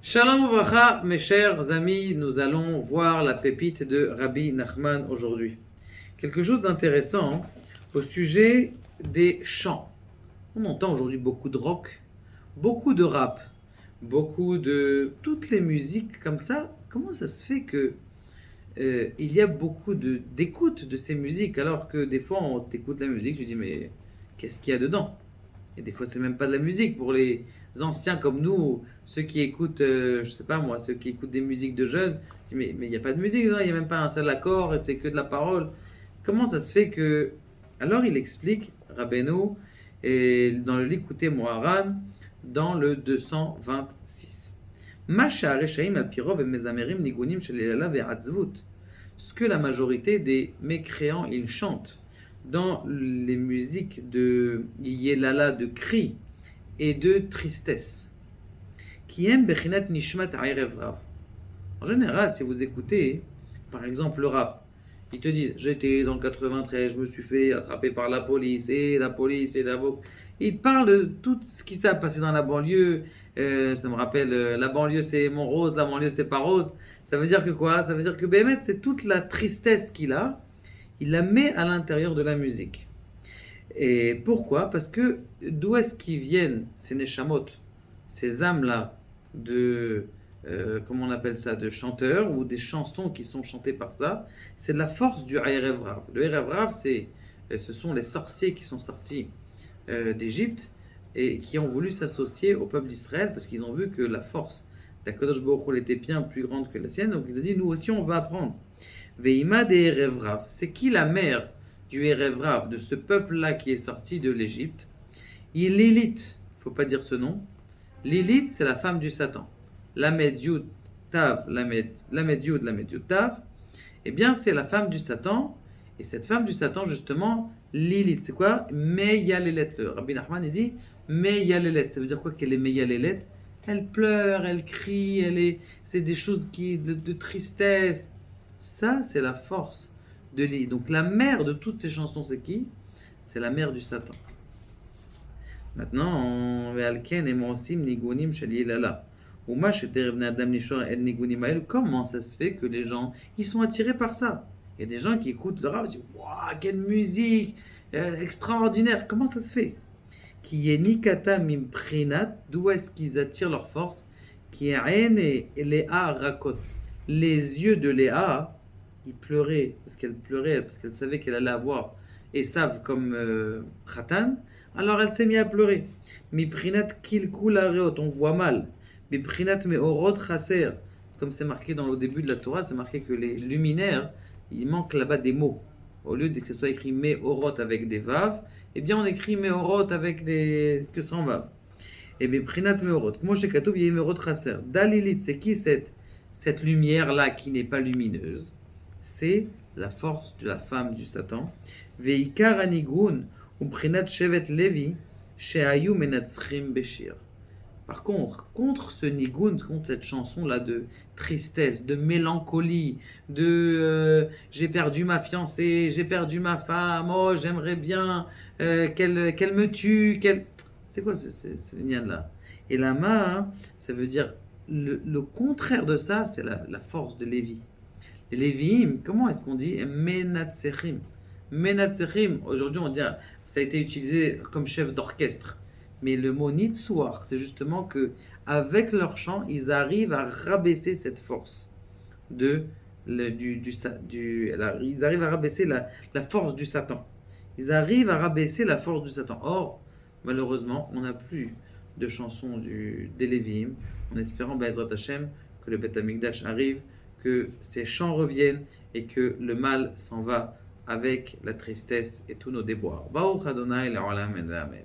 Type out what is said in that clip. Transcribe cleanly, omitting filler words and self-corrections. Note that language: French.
Shalom Uvracha, mes chers amis, nous allons voir la pépite de Rabbi Nachman aujourd'hui. Quelque chose d'intéressant au sujet des chants. On entend aujourd'hui beaucoup de rock, beaucoup de rap, beaucoup de toutes les musiques comme ça. Comment ça se fait que il y a beaucoup d'écoute de ces musiques alors que des fois on écoute la musique, tu dis mais qu'est-ce qu'il y a dedans? Et des fois, c'est même pas de la musique. Pour les anciens comme nous, ceux qui écoutent, je sais pas moi, ceux qui écoutent des musiques de jeunes, je dis, mais il n'y a pas de musique dedans, il n'y a même pas un seul accord, et c'est que de la parole. Comment ça se fait que. Alors, il explique, Rabbeinu, et dans le Likutei Moharan, dans le 226. Masha Reshaim al Pirov et Mezamerim Nigunim Shelelala ve'atzvut. Ce que la majorité des mécréants, ils chantent dans les musiques de Yelala, de cri et de tristesse, qui aiment Bechinat Nishmat Erev Rav. En général, si vous écoutez, par exemple, le rap, ils te disent j'étais dans le 93, je me suis fait attraper par la police, et l'avocat. Ils parlent de tout ce qui s'est passé dans la banlieue. Ça me rappelle, la banlieue c'est Montrose, la banlieue c'est pas rose. Ça veut dire que quoi? Ça veut dire que Bémet, c'est toute la tristesse qu'il a, il la met à l'intérieur de la musique. Et pourquoi? Parce que d'où est-ce qu'ils viennent ces neshamot, ces âmes-là de, comment on appelle ça, de chanteurs ou des chansons qui sont chantées par ça? C'est la force du Erev Rav. Le Erev Rav, ce sont les sorciers qui sont sortis d'Égypte et qui ont voulu s'associer au peuple d'Israël parce qu'ils ont vu que la force d'Akadosh Baruch Hu était bien plus grande que la sienne. Donc ils ont dit, nous aussi on va apprendre. Veima de Erev Rav. C'est qui la mère du Erev Rav, de ce peuple-là qui est sorti de l'Égypte? Il Lilith, il ne faut pas dire ce nom. Lilith, c'est la femme du Satan. Lamed Yud Tav, Lamed Yud Tav. Eh bien, c'est la femme du Satan. Et cette femme du Satan, justement, Lilith, c'est quoi? Meyalelet. Le Rabbi Nachman, il dit Meyalelet. Ça veut dire quoi qu'elle est Meyalelet? Elle pleure, elle crie, c'est des choses de tristesse. Ça, c'est la force de Lilith. Donc la mère de toutes ces chansons, c'est qui? C'est la mère du Satan. Maintenant, comment ça se fait que les gens, ils sont attirés par ça? Il y a des gens qui écoutent le rap et disent waouh, quelle musique extraordinaire! Comment ça se fait? Qui est Nikata Mimprinat, d'où est-ce qu'ils attirent leur force? Qui est Aine et Léa Rakot. Les yeux de Léa, ils pleuraient, parce qu'elle savait qu'elle allait avoir Esav comme Khatan, alors elle s'est mise à pleurer. Miprinat Kilkul Areot, on voit mal. Miprinat Meorot Chaser, comme c'est marqué dans le début de la Torah, c'est marqué que les luminaires, il manque là-bas des mots. Au lieu que ce soit écrit Meorot avec des Vav, eh bien on écrit Meorot avec des que sans Vav. Et Miprinat Meorot. Moi chez Katoub, il y a Meorot Chaser. Dalilit, c'est qui cette lumière-là qui n'est pas lumineuse? C'est la force de la femme du Satan. Veikar anigun umprinat shevet levi sheayu menatzrim beshir. Par contre ce nigun, contre cette chanson-là de tristesse, de mélancolie, de j'ai perdu ma fiancée, j'ai perdu ma femme, oh j'aimerais bien qu'elle me tue, c'est quoi ce lien-là? Et la main, ça veut dire le contraire de ça, c'est la force de Lévi. Les Lévi'im, comment est-ce qu'on dit Menatzechim? Menatzechim, aujourd'hui on dit, ça a été utilisé comme chef d'orchestre. Mais le mot Nitsuar, c'est justement que avec leur chant, ils arrivent à rabaisser cette force ils arrivent à rabaisser la force du Satan. Ils arrivent à rabaisser la force du Satan. Or, malheureusement, on n'a plus de chansons des Lévi'im, en espérant, Be'ezrat Hashem, que le Beth Amikdash arrive, que ces chants reviennent et que le mal s'en va avec la tristesse et tous nos déboires. Baruch Adonai le'olam amen.